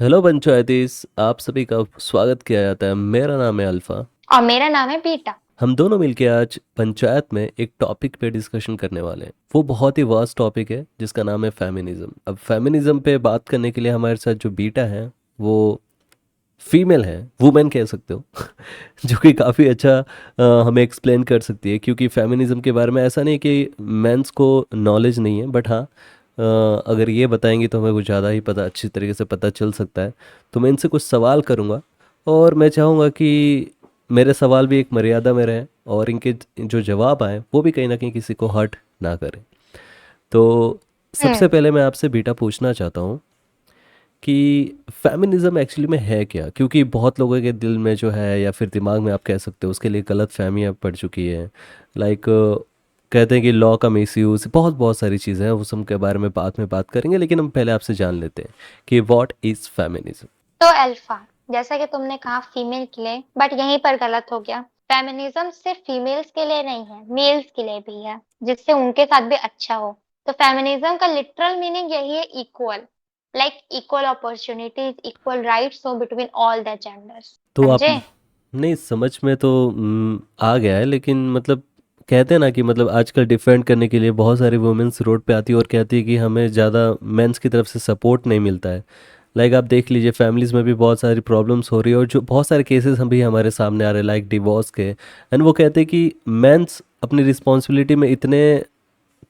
Hello पंचायतीस, आप सभी का स्वागत किया जाता है। मेरा नाम है अल्फ़ा। और मेरा नाम है बीटा। हम दोनों मिलके आज पंचायत में एक टॉपिक पे डिस्कशन करने वाले हैं। वो बहुत ही वास्ट टॉपिक है जिसका नाम है फेमिनिज्म। अब फेमिनिज्म पे बात करने के लिए हमारे साथ जो बीटा है वो फीमेल है, वुमेन कह सकते हो। जो कि काफ़ी अच्छा हमें एक्सप्लेन कर सकती है, क्योंकि फेमिनिज्म के बारे में ऐसा नहीं कि मेंस को नॉलेज नहीं है, बट हाँ, अगर ये बताएंगे तो हमें कुछ ज़्यादा ही पता, अच्छी तरीके से पता चल सकता है। तो मैं इनसे कुछ सवाल करूँगा और मैं चाहूँगा कि मेरे सवाल भी एक मर्यादा में रहें और इनके जो जवाब आए वो भी कहीं ना कहीं किसी को हर्ट ना करें। तो सबसे हम्म। पहले मैं आपसे बेटा पूछना चाहता हूँ कि फेमिनिज्म एक्चुअली में है क्या, क्योंकि बहुत लोगों के दिल में जो है या फिर दिमाग में आप कह सकते हो उसके लिए गलत फहमियाँ पड़ चुकी है। लाइक कहते हैं कि लॉ का मिसयूज, बहुत बहुत सारी चीज़ें हैं, उस सब के बारे में बाद में बात करेंगे, लेकिन हम पहले आपसे जान लेते हैं कि व्हाट इज़ फेमिनिज्म। तो अल्फा, जैसा कि तुमने कहा फीमेल के लिए, बट यहीं पर गलत हो गया। फेमिनिज्म सिर्फ फीमेल्स के लिए नहीं है, मेल्स के लिए भी है, जिससे उनके साथ भी अच्छा हो। तो फेमिनिज्म का लिटरल मीनिंग यही है, equal. Like equal opportunities, equal rights हो बिटवीन ऑल द जेंडर्स। तो आप, समझे? नहीं समझ में तो आ गया है, लेकिन मतलब कहते हैं ना कि मतलब आजकल डिफेंड करने के लिए बहुत सारी वुमेन्स रोड पे आती है और कहती है कि हमें ज़्यादा मेंस की तरफ से सपोर्ट नहीं मिलता है। लाइक आप देख लीजिए, फैमिलीज़ में भी बहुत सारी प्रॉब्लम्स हो रही है और जो बहुत सारे केसेस हम भी हमारे सामने आ रहे हैं लाइक डिवोर्स के, एंड वो कहते हैं कि मेंस अपनी रिस्पॉन्सिबिलिटी में इतने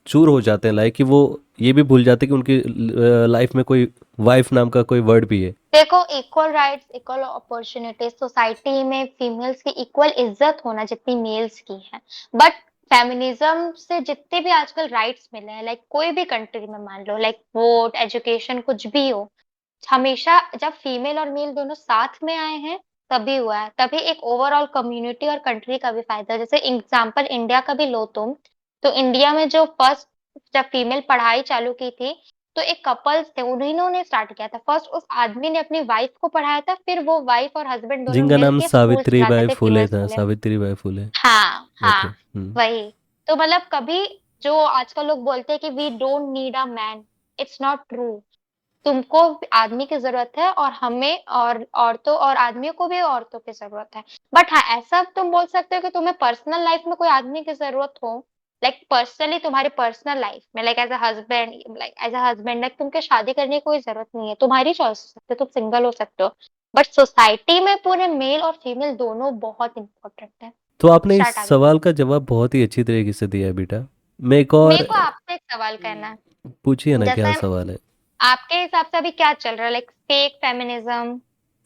चूर हो जाते हैं, लाइक कि वो ये भी भूल जाते हैं कि उनकी लाइफ में कोई वाइफ नाम का कोई वर्ड भी है। देखो, equal rights, equal opportunities, society में फीमेल्स की इक्वल इज्जत होना जितनी मेल्स की है। बट फेमिनिज्म से जितने भी आजकल राइट्स मिले हैं, लाइक कोई भी कंट्री में मान लो, लाइक वोट, एजुकेशन, कुछ भी हो, हमेशा जब फीमेल और मेल दोनों साथ में आए हैं तभी हुआ है। तभी एक ओवरऑल कम्युनिटी और कंट्री का भी फायदा है। जैसे एग्जांपल इंडिया का भी लो तुम, तो इंडिया में जो फर्स्ट, जब फीमेल पढ़ाई चालू की थी, तो एक कपल्स थे, उन्होंने स्टार्ट किया था। फर्स्ट उस आदमी ने अपनी वाइफ को पढ़ाया था, फिर वो वाइफ और हस्बैंड दोनों जिनका नाम मिलके स्कूल सावित्री चलाते बाई थे, फीमेल फुले था, स्कूल। सावित्री बाई फुले। हाँ ओके। हाँ, वही। तो मतलब कभी, जो आजकल लोग बोलते हैं कि we don't need a man, it's not true. तुमको आदमी की जरूरत है, और हमें, और औरतों और आदमियों को भी औरतों की जरूरत है। बट हाँ, ऐसा तुम बोल सकते हो कि तुम्हें पर्सनल लाइफ में कोई आदमी की जरूरत हो, लाइक पर्सनली तुम्हारी पर्सनल लाइफ में, like as a husband, like as a husband, like तुमके शादी करने की कोई जरूरत नहीं है, तुम्हारी चॉइस हो सकती है, तुम सिंगल हो सकते हो। बट सोसाइटी में पूरे मेल और फीमेल दोनों बहुत इंपॉर्टेंट है। तो आपने इस स्टार्ट आगे सवाल करो। का जवाब बहुत ही अच्छी तरीके से दिया है बेटा। मैं एक और मेरे को आपसे एक सवाल करना है। पूछिए ना, क्या जैसे सवाल है। आपके हिसाब से अभी क्या चल रहा है, लाइक फेक फेमिनिज्म,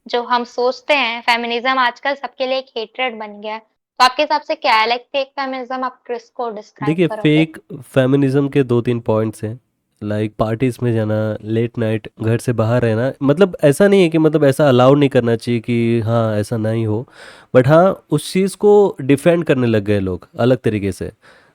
जो हम सोचते हैं फेमिनिज्म आजकल सबके लिए एक हेट्रेड बन गया है, तो आपके हिसाब से क्या है, लाइक फेक फेमिनिज्म आप किसको डिस्क्राइब देखिए, करोगे? फेक फेमिनिज्म के दो तीन पॉइंट्स हैं। लाइक पार्टीज में जाना, लेट नाइट घर से बाहर रहना, मतलब ऐसा नहीं है कि मतलब ऐसा अलाउ नहीं करना चाहिए कि हाँ ऐसा नहीं हो, बट हाँ उस चीज़ को डिफेंड करने लग गए लोग अलग तरीके से।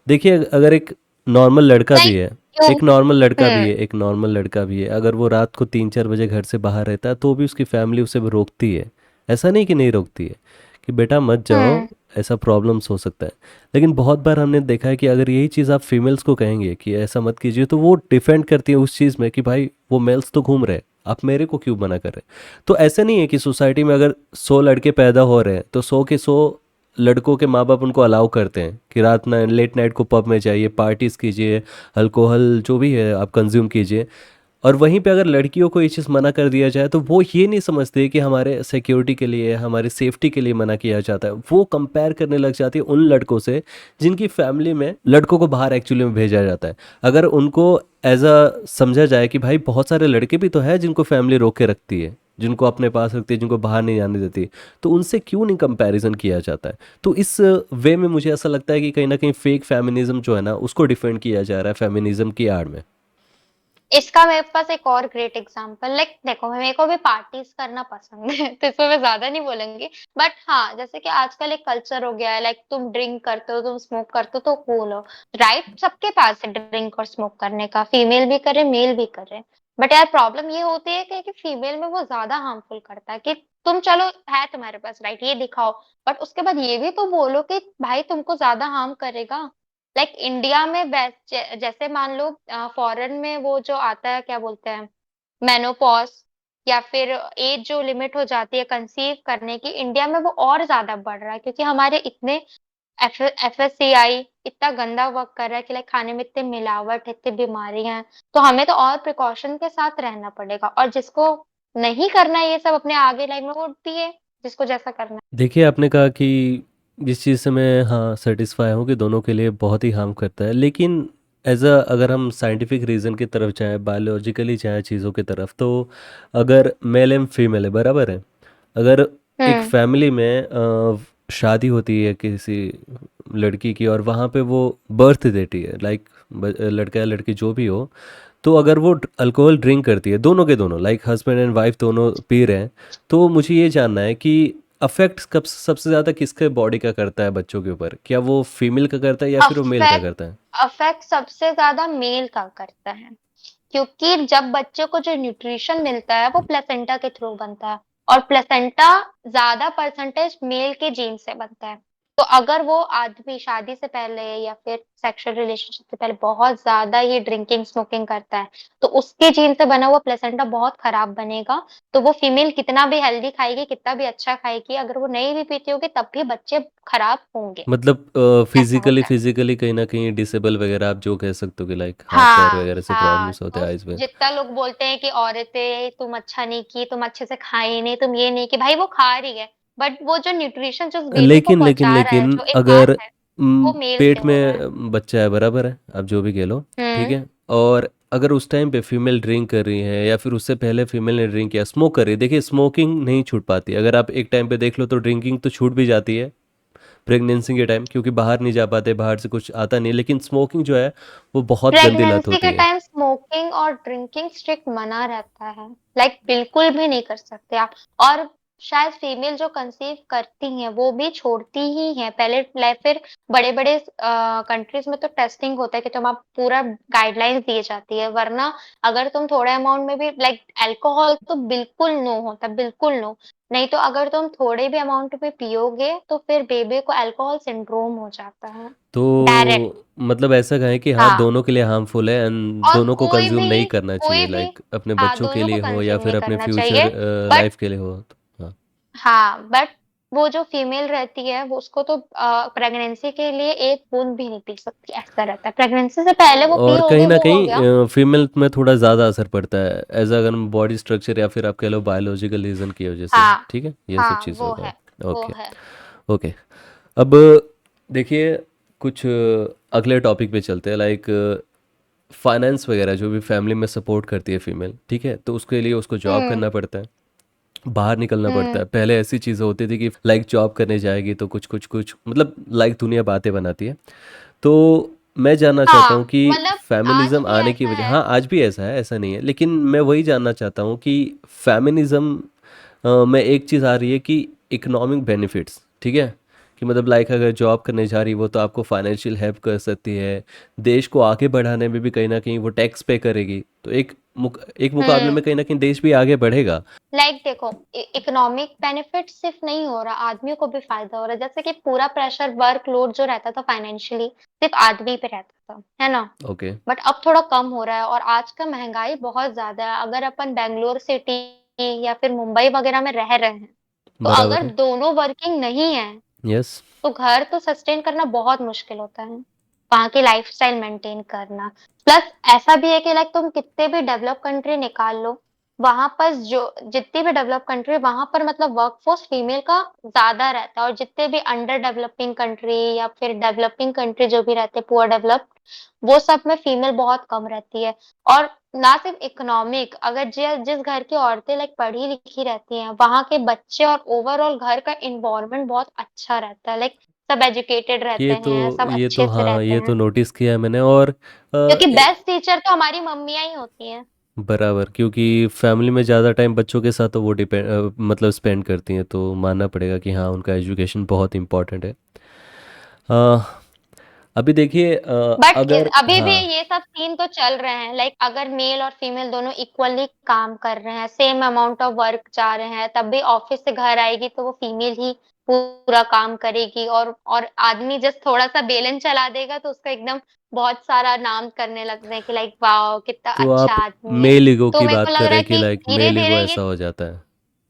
देखिए, अगर एक नॉर्मल लड़का भी लाइक है, क्यों? एक नॉर्मल लड़का भी हम्म। है, एक नॉर्मल लड़का भी है, अगर वो रात को 3-4 बजे घर से बाहर रहता है तो भी उसकी फैमिली उसे रोकती है। ऐसा नहीं कि नहीं रोकती है कि बेटा मत जाओ, हम्म। ऐसा प्रॉब्लम्स हो सकता है। लेकिन बहुत बार हमने देखा है कि अगर यही चीज़ आप फीमेल्स को कहेंगे कि ऐसा मत कीजिए, तो वो डिफेंड करती है उस चीज़ में कि भाई वो मेल्स तो घूम रहे हैं, आप मेरे को क्यों मना कर रहे हैं। तो ऐसा नहीं है कि सोसाइटी में अगर 100 लड़के पैदा हो रहे हैं तो 100 के 100 लड़कों के माँ बाप उनको अलाउ करते हैं कि रात ना लेट नाइट को पब में जाइए, पार्टीज कीजिए, अल्कोहल जो भी है आप कंज्यूम कीजिए। और वहीं पे अगर लड़कियों को ये चीज़ मना कर दिया जाए तो वो ये नहीं समझते कि हमारे सिक्योरिटी के लिए, हमारी सेफ्टी के लिए मना किया जाता है। वो कंपेयर करने लग जाती है उन लड़कों से जिनकी फैमिली में लड़कों को बाहर एक्चुअली में भेजा जाता है। अगर उनको एज अ समझा जाए कि भाई बहुत सारे लड़के भी तो हैं जिनको फैमिली रोक के रखती है, जिनको अपने पास रखती है, जिनको बाहर नहीं जाने देती, तो उनसे क्यों नहीं कंपैरिजन किया जाता है। तो इस वे में मुझे ऐसा लगता है कि कहीं ना कहीं फेक फेमिनिज्म जो है ना उसको डिफेंड किया जा रहा है फेमिनिज्म की आड़ में। इसका मेरे पास एक और ग्रेट एग्जांपल, लाइक देखो, मेरे को भी पार्टीज करना पसंद है तो इसमें मैं ज्यादा नहीं बोलूंगी। बट हाँ, जैसे कि आजकल एक कल्चर हो गया है, लाइक तुम ड्रिंक करते हो, तुम स्मोक करते हो तो कूल हो। राइट, सबके पास है ड्रिंक और स्मोक करने का, फीमेल भी करे, मेल भी करे। बट यार प्रॉब्लम ये होती है कि फीमेल में वो ज्यादा हार्मफुल करता है, कि तुम चलो, है तुम्हारे पास राइट, ये दिखाओ, बट उसके बाद ये भी तो बोलो कि भाई तुमको ज्यादा हार्म करेगा। लाइक इंडिया में जैसे मान लो, फॉरेन में वो जो आता है, क्या बोलते हैं, मेनोपॉज, या फिर एज जो लिमिट हो जाती है कंसीव करने की, इंडिया में वो और ज्यादा बढ़ रहा है, क्योंकि हमारे इतने एफएससीआई इतना गंदा वर्क कर रहा है कि लाइक खाने में इतने मिलावट है, इतनी बीमारियां हैं। तो हमें तो और प्रिकॉशन के साथ रहना पड़ेगा, और जिसको नहीं करना है ये सब, अपने आगे लाइफ में, वो दिए जिसको जैसा करना है। देखिए आपने कहा कि जिस चीज़ से मैं हाँ सेटिस्फाई हूँ कि दोनों के लिए बहुत ही हार्म करता है, लेकिन एज अ अगर हम साइंटिफिक रीज़न की तरफ जाएं, बायोलॉजिकली जाएं चीज़ों की तरफ, तो अगर मेल एंड फीमेल है बराबर है, अगर एक हम्म। फैमिली में शादी होती है किसी लड़की की और वहाँ पे वो बर्थ देती है, लाइक लड़का या लड़की जो भी हो, तो अगर वो अल्कोहल ड्रिंक करती है, दोनों के दोनों लाइक हस्बैंड एंड वाइफ दोनों पी रहे हैं, तो मुझे ये जानना है कि अफेक्ट कब सबसे ज़्यादा किसके बॉडी का करता है बच्चों के ऊपर, क्या वो फीमेल का करता है या फिर वो मेल का अफेक्ट करता है? अफेक्ट सबसे ज्यादा मेल का करता है, क्योंकि जब बच्चे को जो न्यूट्रिशन मिलता है वो प्लेसेंटा के थ्रू बनता है, और प्लेसेंटा ज्यादा परसेंटेज मेल के जीन से बनता है। तो अगर वो आदमी शादी से पहले या फिर सेक्सुअल रिलेशनशिप से पहले बहुत ज्यादा ही ड्रिंकिंग स्मोकिंग करता है, तो उसके जीन से बना हुआ प्लेसेंटा बहुत खराब बनेगा। तो वो फीमेल कितना भी हेल्दी खाएगी, कितना भी अच्छा खाएगी, अगर वो नहीं भी पीती होगी तब भी बच्चे खराब होंगे। मतलब ऐसा फिजिकली होता है। फिजिकली कहीं ना कहीं डिसेबल वगैरह आप जो कह सकते हो कि लाइक हाथ पैर हाँ वगैरह से हाँ, प्रॉब्लम्स होते तो हैं आइज में। जितना लोग बोलते हैं कि औरतें तुम अच्छा नहीं की, तुम अच्छे से खाई नहीं, तुम ये नहीं की, भाई वो खा रही है, बट वो जो न्यूट्रिशन जो उस बेबी को लेकिन लेकिन पहुंचा रहा है, लेकिन जो एक हार्ट अगर है, वो मेल से पेट हो रहा है। में बच्चा है बराबर है, आप जो भी कह लो, ठीक हम्म। है, और अगर उस टाइम पे फीमेल ड्रिंक कर रही है या फिर उससे पहले फीमेल ने ड्रिंक किया, स्मोक कर रही है, देखिए स्मोकिंग नहीं छूट पाती, अगर आप एक टाइम पे देख लो तो ड्रिंकिंग तो छूट भी जाती है प्रेगनेंसी के टाइम, क्योंकि बाहर नहीं जा पाते, बाहर से कुछ आता नहीं, लेकिन स्मोकिंग जो है वो बहुत गंदी लत प्रेगनेंसी होती के है। टाइम स्मोकिंग और ड्रिंकिंग स्ट्रिक्ट मना रहता है, लाइक बिल्कुल भी नहीं कर सकते आप। और शायद फीमेल जो कंसीव करती हैं वो भी छोड़ती ही हैं पहले, फिर बड़े बड़े कंट्रीज में तो टेस्टिंग होता है कि तुम आप पूरा गाइडलाइंस दिए जाती है, वरना अगर तुम थोड़े अमाउंट में भी, लाइक अल्कोहल तो बिल्कुल नो होता, बिल्कुल नो। नहीं तो अगर तुम थोड़े भी अमाउंट में पियोगे तो फिर बेबी को अल्कोहल सिंड्रोम हो जाता है, डायरेक्ट। तो मतलब ऐसा कहें कि हाँ हाँ, दोनों के लिए हार्मफुल है एंड और दोनों को कंज्यूम नहीं करना चाहिए, कोई भी लाइक अपने हाँ, बच्चों के दोनों को लिए हो या कंज्यूम फिर नहीं अपने करना फ्यूचर चाहिए। बट लाइफ के लिए हो तो, हाँ। हाँ, बट वो जो फीमेल रहती है वो, उसको तो प्रेगनेंसी के लिए एक बूंद भी नहीं पी सकती, ऐसा रहता है। प्रेगनेंसी से पहले वो पी और कहीं होगी, ना वो हो गया। कहीं फीमेल में थोड़ा ज़्यादा असर पड़ता है एज अगर बॉडी स्ट्रक्चर या फिर आप कह लो बायोलॉजिकल रीज़न की वजह से, हाँ ठीक है, ये सब हाँ, चीज़ें वो होता है, है, वो ओके। है। ओके। अब देखिए कुछ अगले टॉपिक पे चलते हैं, लाइक फाइनेंस वगैरह जो भी फैमिली में सपोर्ट करती है फीमेल, ठीक है, तो उसके लिए उसको जॉब हम्म। करना पड़ता है, बाहर निकलना पड़ता हम्म। है। पहले ऐसी चीज़ें होती थी कि लाइक जॉब करने जाएगी तो कुछ कुछ कुछ मतलब लाइक दुनिया बातें बनाती है। तो मैं जानना चाहता हूँ हाँ, कि मतलब आज फेमिनिज्म भी आने की ऐसा वजह, है। हाँ आज भी ऐसा है, ऐसा नहीं है, लेकिन मैं वही जानना चाहता हूँ कि फेमिनिज्म में एक चीज़ आ रही है कि इकोनॉमिक बेनिफिट्स, ठीक है, कि मतलब लाइक अगर जॉब करने जा रही है वो तो आपको फाइनेंशियल हेल्प कर सकती है, देश को आगे बढ़ाने में भी कहीं ना कहीं वो टैक्स पे करेगी, तो एक मुकाबले हम्म। में कहीं ना कहीं देश भी आगे बढ़ेगा। लाइक देखो, इकोनॉमिक बेनिफिट सिर्फ नहीं हो रहा, आदमियों को भी फायदा हो रहा है। जैसे कि पूरा प्रेशर वर्कलोड जो रहता था फाइनेंशियली, सिर्फ आदमी पे रहता था, है ना। ओके। बट अब थोड़ा कम हो रहा है, और आज का महंगाई बहुत ज्यादा है। अगर अपन बेंगलोर सिटी या फिर मुंबई वगैरह में रह रहे हैं, तो बराबर अगर है। दोनों वर्किंग नहीं है, यस। तो घर तो सस्टेन करना बहुत मुश्किल होता है, वहाँ की लाइफस्टाइल मेंटेन करना। प्लस ऐसा भी है कि लाइक तुम कितने भी डेवलप कंट्री निकाल लो, वहां पर जो जितनी भी डेवलप कंट्री, वहां पर मतलब वर्कफोर्स फीमेल का ज्यादा रहता है, और जितने भी अंडर डेवलपिंग कंट्री या फिर डेवलपिंग कंट्री जो भी रहते हैं, पुअर डेवलप्ड, वो सब में फीमेल बहुत कम रहती है। और ना सिर्फ इकोनॉमिक, अगर जिस घर की औरतें लाइक पढ़ी लिखी रहती हैं, वहां के बच्चे और ओवरऑल घर का इन्वायरमेंट बहुत अच्छा रहता है, लाइक सब एजुकेटेड रहते हैं, सब ये तो अच्छे से हाँ रहते ये तो हैं। नोटिस किया है मैंने, और क्योंकि बेस्ट टीचर तो हमारी मम्मियाँ ही होती हैं। बराबर, क्योंकि फैमिली में ज़्यादा टाइम बच्चों के साथ तो वो डिपेंड मतलब स्पेंड करती हैं, तो मानना पड़ेगा कि हाँ उनका एजुकेशन बहुत इम्पोर्टेंट है। अ, अभी देखिए बट अगर अभी भी हाँ। ये सब सीन तो चल रहे हैं, लाइक अगर मेल और फीमेल दोनों इक्वली काम कर रहे हैं, सेम अमाउंट ऑफ वर्क जा रहे हैं, तब भी ऑफिस से घर आएगी तो वो फीमेल ही पूरा काम करेगी, और आदमी जस्ट थोड़ा-सा बेलन चला देगा तो उसका एकदम बहुत सारा नाम करने लगते हैं कि लाइक वाओ! कितना तो अच्छा आप आदमी है। मेल ईगो तो की मेरे को बात लग कर रहा रहे है हैं कि कि लाइक मेल ईगो धीरे-धीरे ये ऐसा हो जाता है।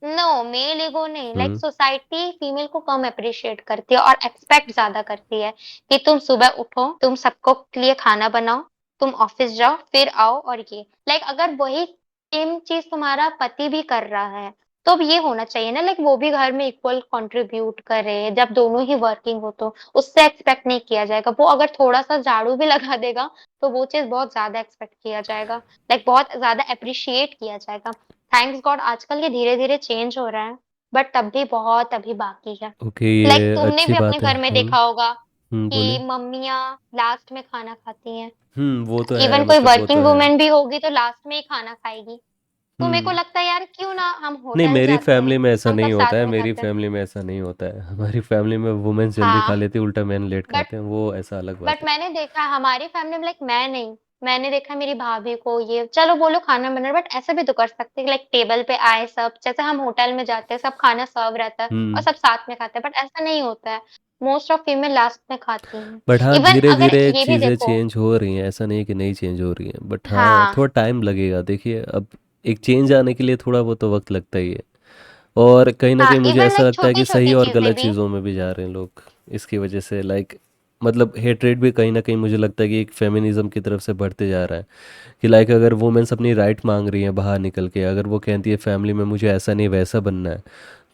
नो मेल ईगो नहीं, लाइक हम्म। सोसाइटी फीमेल को कम अप्रिशिएट करती है और एक्सपेक्ट ज्यादा करती है कि तुम सुबह उठो, तुम सबको के लिए खाना बनाओ, तुम ऑफिस जाओ, फिर आओ, और ये लाइक अगर वही सेम चीज तुम्हारा पति भी कर रहा है तो अब ये होना चाहिए ना, लाइक वो भी घर में इक्वल कंट्रीब्यूट करे, जब दोनों ही वर्किंग हो तो उससे एक्सपेक्ट नहीं किया जाएगा। वो अगर थोड़ा सा झाड़ू भी लगा देगा तो वो चीज बहुत ज्यादा एक्सपेक्ट किया जाएगा, लाइक बहुत ज्यादा अप्रिशिएट किया जाएगा। थैंक्स गॉड आजकल ये धीरे-धीरे चेंज हो रहा है, बट तब भी बहुत अभी बाकी है। ओके, लाइक ये तुमने अच्छी भी अपने बात है। घर में देखा होगा कि बोले। मम्मियाँ लास्ट में खाना खाती हैं। वो तो है, इवन कोई मतलब वो तो वर्किंग है। वुमन भी होगी तो लास्ट में ही खाना खाएगी। तो मेरे को हम्म। लगता है यार क्यों ना हम नहीं, होटल मेरी जाते फैमिली हैं, में ऐसा हम सब नहीं होता साथ है, में मेरी खाते हैं। फैमिली में ऐसा नहीं होता है। हमारी फैमिली में वुमेन्स जल्दी खा हाँ, लेती है, उल्टा मैन लेट बट खाते हैं, वो ऐसा अलग बात बट है। मैंने देखा है हमारी फैमिली में, लाइक मैं नहीं, मैंने देखा मेरी भाभी को, ये चलो वो लोग खाना बना रहे बट ऐसे भी तो कर सकते हैं, लाइक टेबल पे आए सब, जैसे हम होटल में जाते हैं सब खाना सर्व रहता है और हम्म। सब साथ में खाते हैं, बट ऐसा नहीं होता है। मोस्ट ऑफ फीमेल लास्ट में खाती हैं। बट हाँ, इवन धीरे अगर धीरे ये भी चीज़ें देखो, चेंज हो रही हैं, ऐसा नहीं है कि नहीं चेंज हो रही हैं, बट हाँ हाँ, थोड़ा टाइम लगेगा। देखिए, अब एक चेंज आने के लिए थोड़ा बहुत तो वक्त लगता ही है। और कहीं ना हाँ, कहीं मुझे इवन ऐसा लाइक लगता है कि सही छोटी-छोटी और चीज़ें गलत भी। चीज़ों में भी जा रहे हैं लोग इसकी वजह से, लाइक मतलब हेट्रेड भी कहीं ना कहीं मुझे लगता है कि एक फेमिनिज्म की तरफ से बढ़ते जा रहा है। कि लाइक अगर वुमेन्स अपनी राइट मांग रही हैं बाहर निकल के, अगर वो कहती है फैमिली में मुझे ऐसा नहीं वैसा बनना है,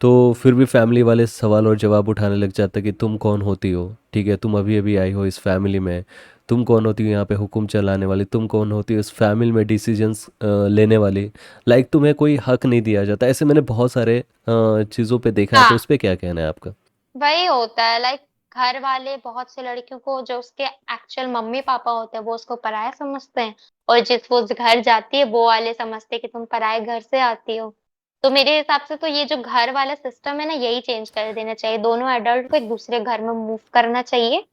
तो फिर भी फैमिली वाले सवाल और जवाब उठाने लग जाते हैं कि तुम कौन होती हो, ठीक है, तुम अभी अभी आई हो इस फैमिली में, तुम कौन होती हो यहाँ पे हुक्म चलाने वाली, तुम कौन होती हो इस फैमिली में डिसीजंस लेने वाली, लाइक तुम्हें कोई हक नहीं दिया जाता। ऐसे मैंने बहुत सारे चीज़ों पे देखा है, तो हाँ, उस पे क्या कहना है आपका? वही होता है, लाइक घर वाले बहुत से लड़कियों को, जो उसके एक्चुअल मम्मी पापा होते हैं वो उसको पराया समझते हैं, और जिस वो घर जाती है वो वाले समझते हैं कि तुम पराए घर से आती हो। तो मेरे हिसाब से तो ये जो घर वाला सिस्टम है ना, यही चेंज कर देना चाहिए। दोनों एडल्ट को एक दूसरे घर में मूव करना चाहिए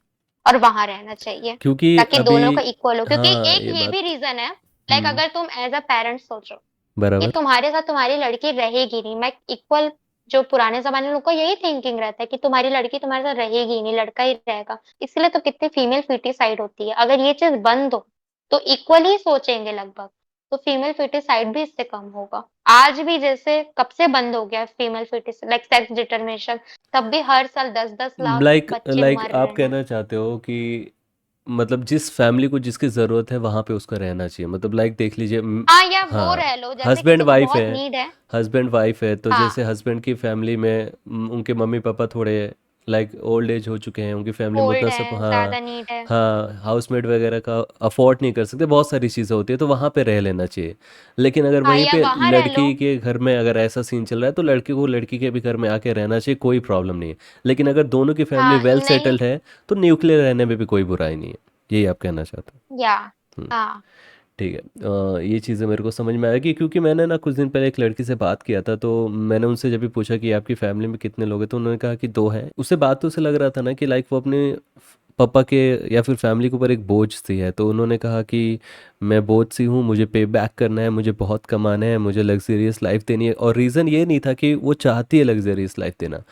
और वहां रहना चाहिए, क्योंकि ताकि अभी, दोनों का इक्वल हो। क्योंकि हाँ एक ये ये भी बात। रीजन है, लाइक हम्म। अगर तुम एज अ पेरेंट सोचो कि बराबर। तुम्हारे साथ तुम्हारी लड़की रहेगी नहीं, मैं इक्वल, जो पुराने जमाने में लोग का यही थिंकिंग रहता है कि तुम्हारी लड़की तुम्हारे साथ रहेगी ही नहीं, लड़का ही रहेगा। इसलिए तो कितनी फीमेल फिटिसाइड होती है। अगर ये चीज बंद हो तो इक्वल ही सोचेंगे लगभग, तो फीमेल फिटिसाइड भी इससे कम होगा। आज भी जैसे कब से बंद हो गया फीमेल फिटिस लाइक सेक्स डिटरमिनेशन, तब भी हर साल 10-10 लाख लाइक बच्चे लाइक मर आप रहे हैं। कहना चाहते हो कि मतलब जिस फैमिली को जिसकी ज़रूरत है वहाँ पे उसका रहना चाहिए, मतलब लाइक देख लीजिए। हाँ, या वो हाँ, रह लो, जैसे हस्बैंड किसी को वाइफ बहुत है। नीड है। हस्बैंड वाइफ है, तो हाँ, जैसे हस्बैंड की फैमिली में उनके मम्मी पापा थोड़े लाइक ओल्ड एज हो चुके हैं, उनकी फैमिली में उतना ओल्ड सब, है, हाँ। ज्यादा नीड है। हाँ, हाउसमेट वगैरह का अफोर्ड नहीं कर सकते, बहुत सारी चीज़ें होती है, तो वहाँ पे रह लेना चाहिए। लेकिन अगर हाँ, वहीं या पे वहां रह लो। लड़की के घर में अगर ऐसा सीन चल रहा है, तो लड़की को लड़की के भी घर में आके रहना चाहिए, कोई प्रॉब्लम नहीं है। लेकिन अगर दोनों की फैमिली हाँ, वेल नहीं, सेटल्ड है, तो न्यूक्लियर रहने में भी कोई बुराई नहीं है। यही आप कहना चाहते या हैं? हाँ, ठीक है। ये चीज़ें मेरे को समझ में आएगी, क्योंकि मैंने ना कुछ दिन पहले एक लड़की से बात किया था, तो मैंने उनसे जब भी पूछा कि आपकी फैमिली में कितने लोग हैं, तो उन्होंने कहा कि दो हैं। उससे बात तो उसे लग रहा था ना कि लाइक वो अपने पापा के या फिर फैमिली के ऊपर एक बोझ सी है, तो उन्होंने कहा कि मैं बोझ सी हूँ, मुझे पे बैक करना है, मुझे बहुत कमाना है, मुझे लग्जरियस लाइफ देनी है। और रीज़न ये नहीं था कि वो चाहती है लग्जरियस लाइफ देना,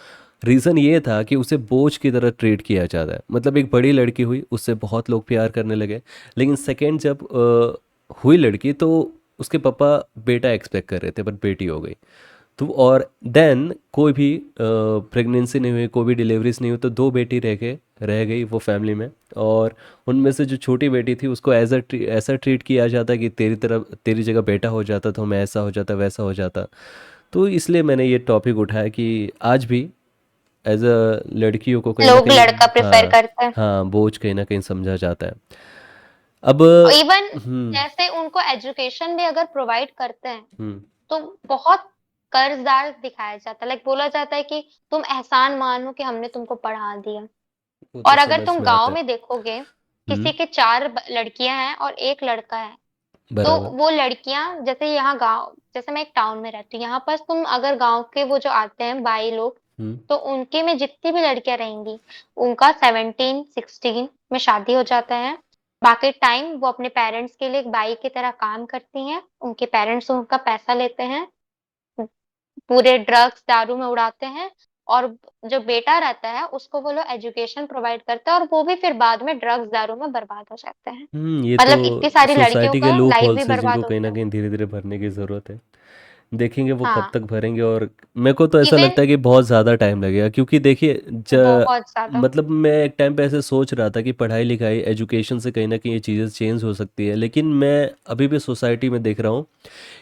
रीज़न ये था कि उसे बोझ की तरह ट्रीट किया जाता है। मतलब एक बड़ी लड़की हुई, उससे बहुत लोग प्यार करने लगे, लेकिन सेकेंड जब हुई लड़की, तो उसके पापा बेटा एक्सपेक्ट कर रहे थे, बट बेटी हो गई। तो और देन कोई भी प्रेगनेंसी नहीं हुई, कोई भी डिलीवरीज नहीं हुई, तो दो बेटी रह गई वो फैमिली में। और उनमें से जो छोटी बेटी थी उसको ऐसा ट्रीट किया जाता कि तेरी तरफ तेरी जगह बेटा हो जाता तो मैं ऐसा हो जाता वैसा हो जाता। तो इसलिए मैंने ये टॉपिक उठाया कि आज भी एज अ लड़कियों को कहीं ना लोग कहीं, लड़का प्रेफर हाँ, करते हैं। हाँ, बोझ कहीं ना कहीं समझा जाता है। अब इवन हम्म। जैसे उनको एजुकेशन भी अगर प्रोवाइड करते हैं हम्म। तो बहुत कर्जदार दिखाया जाता है, लाइक बोला जाता है कि तुम एहसान मानो कि हमने तुमको पढ़ा दिया। वो तो और अगर समझ तुम में गांव आता है। में देखोगे, हम्म। किसी के चार लड़कियां हैं और एक लड़का है, तो बराबर। वो लड़कियां, जैसे यहाँ गांव, जैसे मैं एक टाउन में रहती हूँ, यहाँ पर तुम अगर गांव के वो जो आते हैं बाई लोग, हम्म। तो उनके में जितनी भी लड़कियां रहेंगी, उनका 17-16 में शादी हो जाता है। बाकी टाइम वो अपने पेरेंट्स के लिए एक बाई की तरह काम करती हैं, उनके पेरेंट्स उनका पैसा लेते हैं, पूरे ड्रग्स दारू में उड़ाते हैं, और जो बेटा रहता है उसको वो लोग एजुकेशन प्रोवाइड करते हैं और वो भी फिर बाद में ड्रग्स दारू में बर्बाद हो जाते हैं। ये तो मतलब इतनी सारी लड़कियों सोसाइटी के का लूप लाइफ भी होल्स है जिनको बर्बाद कहीं ना होता है। कहीं धीरे धीरे भरने की ज़रूरत है। देखेंगे वो कब हाँ। तक भरेंगे। और मेरे को तो ऐसा इवन लगता है कि बहुत ज़्यादा टाइम लगेगा, क्योंकि देखिए बहुत ज्यादा। मतलब मैं एक टाइम पे ऐसे सोच रहा था कि पढ़ाई लिखाई एजुकेशन से कहीं ना कहीं ये चीज़ें चेंज हो सकती है, लेकिन मैं अभी भी सोसाइटी में देख रहा हूँ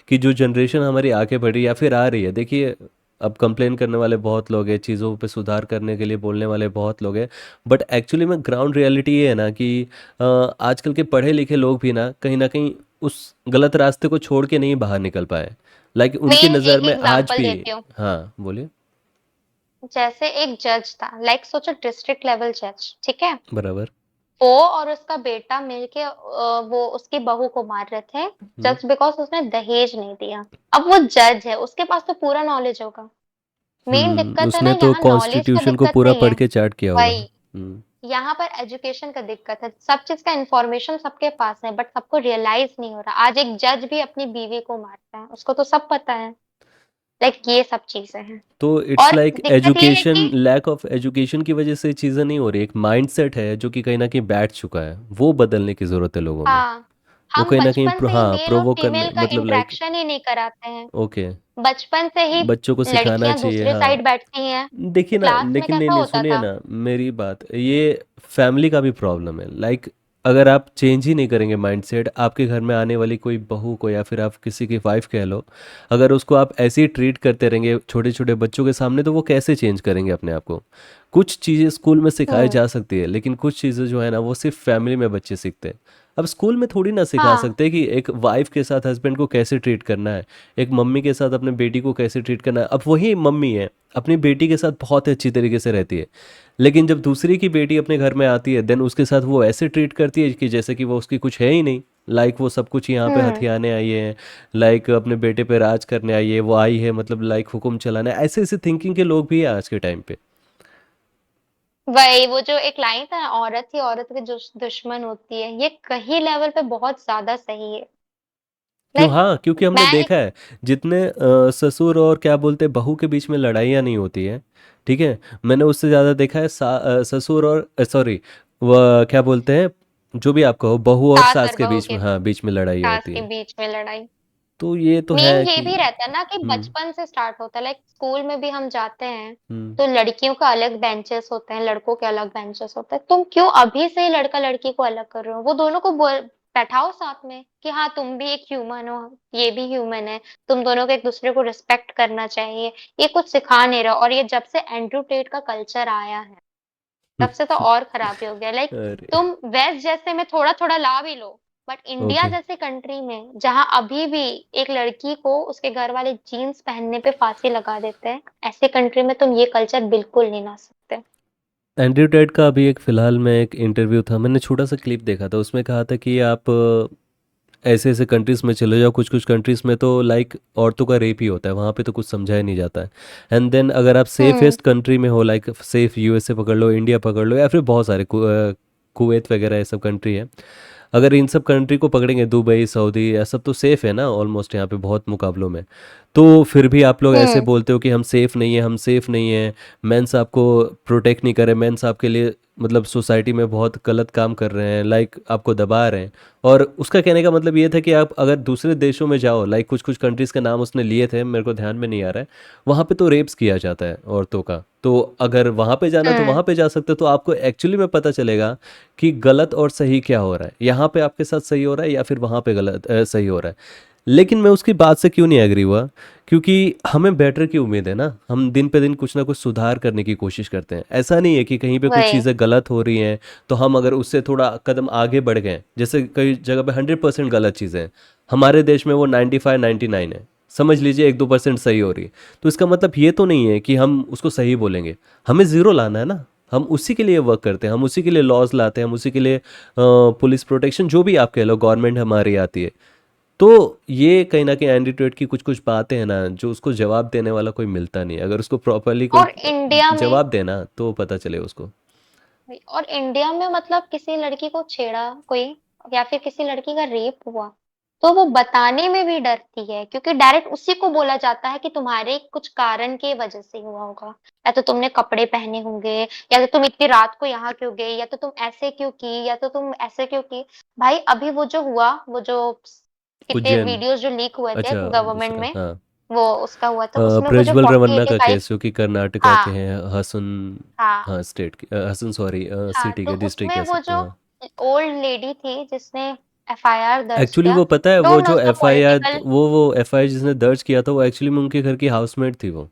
कि जो जनरेशन हमारी आगे बढ़ रही है या फिर आ रही है, देखिए अब कंप्लेन करने वाले बहुत लोग हैं, चीज़ों पे सुधार करने के लिए बोलने वाले बहुत लोग हैं, बट एक्चुअली में ग्राउंड रियलिटी ये है ना कि आजकल के पढ़े लिखे लोग भी ना कहीं उस गलत रास्ते को छोड़ के नहीं बाहर निकल पाए। लाइक उनकी मेन नज़र एक में आज एग्जांपल भी। देती हूँ। हाँ बोलिए। जैसे एक जज था, लाइक सोचो डिस्ट्रिक्ट लेवल जज, ठीक है। बराबर। वो और उसका बेटा मिलके वो उसकी बहू को मार रहे थे, हम्म। जस्ट बिकॉज उसने दहेज नहीं दिया। अब वो जज है, उसके पास तो पूरा नॉलेज होगा। मेन दिक्कत है ना, उसने तो यहाँ नॉलेज का कॉन्स्टिट्यूशन को दिक्कत पूरा नहीं पढ़ है। के चार्ट किया होगा। वही, हम्म। यहाँ पर एजुकेशन का दिक्कत है, सब चीज का इंफॉर्मेशन सबके पास है बट सबको रियलाइज नहीं हो रहा। आज एक जज भी अपनी बीवी को मारता है, उसको तो सब पता है। लाइक ये सब चीजें हैं। तो इट्स और लाइक दिक्कत ये है एजुकेशन, कि लैक ऑफ एजुकेशन की वजह से चीज़ें नहीं हो रही, एक माइंडसेट है जो कि कहीं ना कहीं बैठ चुका है, वो बदलने की ज़रूरत है लोगों में। हाँ, वो हम कहीं ना कहीं बचपन से ही हाँ मेल और प्रोवोक करने फीमेल का मतलब लाइक। इंटरेक्शन ही नहीं कराते हैं। ओके। बचपन से ही बच्चों को सिखाना लड़कियां चाहिए, दूसरे हाँ। साइड बैठती हैं। देखिए ना, क्लास में लेकिन नहीं कैसा नहीं होता सुनिए था? ना, मेरी बात ये फैमिली का भी प्रॉब्लम है। लाइक अगर आप चेंज ही नहीं करेंगे माइंडसेट, आपके घर में आने वाली कोई बहू को या फिर आप किसी की वाइफ कह लो, अगर उसको आप ऐसे ही ट्रीट करते रहेंगे छोटे छोटे बच्चों के सामने, तो वो कैसे चेंज करेंगे अपने आप को। कुछ चीज़ें स्कूल में सिखाई हम्म। जा सकती है, लेकिन कुछ चीज़ें जो है ना वो सिर्फ फैमिली में बच्चे सीखते हैं। अब स्कूल में थोड़ी ना सिखा हाँ। सकते कि एक वाइफ के साथ हस्बैंड को कैसे ट्रीट करना है, एक मम्मी के साथ अपने बेटी को कैसे ट्रीट करना है। अब वही मम्मी है, अपनी बेटी के साथ बहुत अच्छी तरीके से रहती है, लेकिन जब दूसरी की बेटी अपने घर में आती है, देन उसके साथ वो ऐसे ट्रीट करती है कि जैसे कि वो उसकी कुछ है ही नहीं। लाइक वो सब कुछ यहाँ पे हम्म। हथियाने आई है, लाइक अपने बेटे पे राज करने आई है, वो आई है मतलब लाइक हुक्म चलाने, ऐसे ऐसे थिंकिंग के लोग भी हैं आज के टाइम पे। वही, वो जो एक लाइन था, औरत ही औरत की दुश्मन होती है, ये कहीं लेवल पे बहुत ज्यादा सही है। क्यों? लाइक हाँ, क्योंकि हमने मैं देखा एक है जितने ससुर और क्या बोलते हैं बहू के बीच में लड़ाइयाँ नहीं होती है, ठीक है, मैंने उससे ज़्यादा देखा है ससुर और सॉरी, वह क्या बोलते हैं, जो भी आप कहो, बहू और सास सास और के बहू बीच के में, हाँ, बीच में लड़ाइयाँ सास होती के है। बीच में लड़ाई। तो ये तो मेन है ये कि भी रहता है ना कि हम्म। बचपन से स्टार्ट होता है। लाइक स्कूल में भी हम जाते हैं हम्म। तो लड़कियों का अलग बेंचेस होते हैं, लड़कों के अलग बेंचेस होते हैं। तुम क्यों अभी से ही लड़का लड़की को अलग कर रहे हो? वो दोनों को बैठाओ साथ में कि हाँ तुम भी एक ह्यूमन हो, ये भी ह्यूमन है, तुम दोनों को एक दूसरे को रिस्पेक्ट करना चाहिए। ये कुछ सिखा नहीं रहा। और ये जब से एंड्रू टेट का कल्चर आया है तब से तो और खराबी हो गया। लाइक अरे। तुम वेस्ट जैसे में थोड़ा थोड़ा ला भी लो, बट इंडिया ओके। जैसे कंट्री में जहां अभी भी एक लड़की को उसके घर वाले जीन्स पहनने पे फांसी लगा देते हैं, ऐसे कंट्री में तुम ये कल्चर बिल्कुल नहीं ला सकते। एंड्रयू टेड का अभी एक फ़िलहाल में एक इंटरव्यू था, मैंने छोटा सा क्लिप देखा था, उसमें कहा था कि आप ऐसे ऐसे कंट्रीज़ में चले जाओ, कुछ कुछ कंट्रीज़ में तो लाइक औरतों का रेप ही होता है, वहाँ पे तो कुछ समझाया नहीं जाता है। एंड देन अगर आप हम्म। सेफेस्ट कंट्री में हो, लाइक सेफ यूएसए पकड़ लो, इंडिया पकड़ लो, या फिर बहुत सारे कुवैत वगैरह ये सब कंट्री है, अगर इन सब कंट्री को पकड़ेंगे, दुबई सऊदी ये सब तो सेफ़ है ना ऑलमोस्ट यहाँ पे बहुत मुकाबलों में, तो फिर भी आप लोग ऐसे हम्म। बोलते हो कि हम सेफ़ नहीं है, हम सेफ़ नहीं है, मेंस आपको प्रोटेक्ट नहीं कर रहे, मेंस आपके लिए मतलब सोसाइटी में बहुत गलत काम कर रहे हैं, लाइक आपको दबा रहे हैं। और उसका कहने का मतलब ये था कि आप अगर दूसरे देशों में जाओ, लाइक कुछ कुछ कंट्रीज़ के नाम उसने लिए थे, मेरे को ध्यान में नहीं आ रहा है, वहाँ पे तो रेप्स किया जाता है औरतों का। तो अगर वहाँ पे जाना तो हम्म। वहाँ पे जा सकते हो, तो आपको एक्चुअली में पता चलेगा कि गलत और सही क्या हो रहा है, यहाँ पे आपके साथ सही हो रहा है या फिर वहाँ पे गलत सही हो रहा है। लेकिन मैं उसकी बात से क्यों नहीं एग्री हुआ, क्योंकि हमें बेटर की उम्मीद है ना, हम दिन पे दिन कुछ ना कुछ सुधार करने की कोशिश करते हैं। ऐसा नहीं है कि कहीं पे कुछ वही। चीज़ें गलत हो रही हैं तो हम अगर उससे थोड़ा कदम आगे बढ़ गए, जैसे कई जगह पे 100% गलत चीज़ें हैं, हमारे देश में वो 95 99 है, समझ लीजिए 1 2% सही हो रही है, तो इसका मतलब ये तो नहीं है कि हम उसको सही बोलेंगे। हमें ज़ीरो लाना है ना, हम उसी के लिए वर्क करते हैं, हम उसी के लिए लॉज लाते हैं, हम उसी के लिए पुलिस प्रोटेक्शन जो भी आप कह लो, गवर्नमेंट हमारी आती है। तो ये कहीं ना कहीं एंडी ट्वेट की कुछ कुछ बातें हैं ना, जो उसको जवाब देने वाला कोई मिलता नहीं, अगर उसको प्रॉपरली कोई और इंडिया में जवाब देना तो पता चले उसको। मतलब किसी लड़की को छेड़ा कोई या फिर किसी लड़की का रेप हुआ तो वो बताने में भी डरती है, क्योंकि डायरेक्ट उसी को बोला जाता है कि तुम्हारे कुछ कारण के वजह से हुआ होगा, या तो तुमने कपड़े पहने होंगे, या तो तुम इतनी रात को यहाँ क्यों गई, या तो तुम ऐसे क्यों की, या तो तुम ऐसे क्यों की। भाई अभी वो जो हुआ, वो जो कितने उज्जैन। वीडियोस जो लीक हुए थे अच्छा, गवर्नमेंट दूसरा, में, हाँ। वो उसका हुआ था, उसमें वो जो प्रज्वल फोर्टी रमन्ना एटी का फाइव केस, जो कि कर्नाटका के हाँ हैं, हसन। हाँ हाँ, स्टेट के, हसन, सॉरी, हाँ, सिटी तो के, डिस्ट्रिक्ट उसमें कह वो सकते जो हैं, हाँ। ओल्ड लेडी थी जिसने एफआईआर दर्ज एक्चुअली किया, वो पता है, वो डोंट नो जो उसका एफआईआर, पॉलिटिकल, वो एफआईआर जिसने दर्ज किया था, वो एक्चुअली में उनके घर की हाउसमेट थी वो।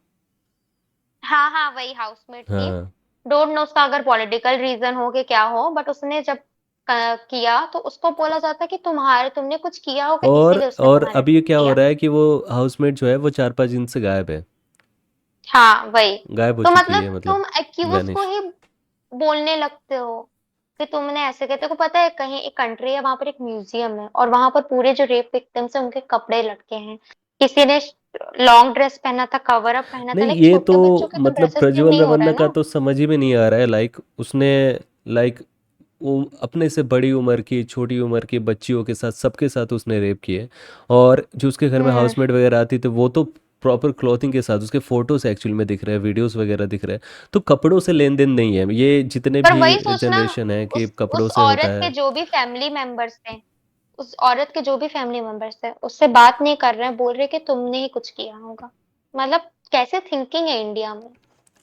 हाँ हाँ वही हाउसमेट थी। हाँ। डोंट नो उसका अगर पॉलिटिकल रीजन हो कि क्या हो, बट उसने जब किया तो उसको बोला जाता है कि तुमने कुछ किया होगा इसीलिए उसने और तुम्हारे अभी ये क्या हो किया। रहा है कि वो हाउसमेट जो है वो 4-5 दिन से गायब है। हाँ वही। गायब हो तो चुकी मतलब है, मतलब तुम एक्यूज को वैनिश। ही बोलने लगते हो कि तुमने ऐसे कहते को पता है, कहीं एक कंट्री है वहां पर एक म्यूजियम है और वहां पर पूरे जो रेप विक्टिम्स है उनके कपड़े लटके हैं। किसी ने लॉन्ग ड्रेस पहना था, कवर अप पहना था, नहीं, लाइक ये तो छोटे बच्चों के तो मतलब ड्रेसेस चेंज प्रज्वल नहीं हो रहा रमन्ना है का ना। तो समझ ही में नहीं आ रहा है, लाइक उसने, लाइक वो अपने से बड़ी उम्र की, छोटी उम्र की बच्चियों के साथ, सबके साथ उसने रेप किए। और जो उसके घर में हम्म। हाउसमेट वगैरह आती थी, वो तो प्रॉपर क्लॉथिंग के साथ, उसके फोटोज एक्चुअल में दिख रहे हैं, वीडियोस वगैरह दिख रहे हैं। तो कपड़ों से लेन देन नहीं है, ये जितने पर भी वही सोचना, जनरेशन है कि कपड़ों उस से होता औरत के है। जो भी फैमिली मेंबर्स थे, उस औरत के जो भी फैमिली मेंबर्स थे उससे बात नहीं कर रहे हैं, बोल रहे कि तुमने ही कुछ किया होगा। मतलब कैसे थिंकिंग है इंडिया में,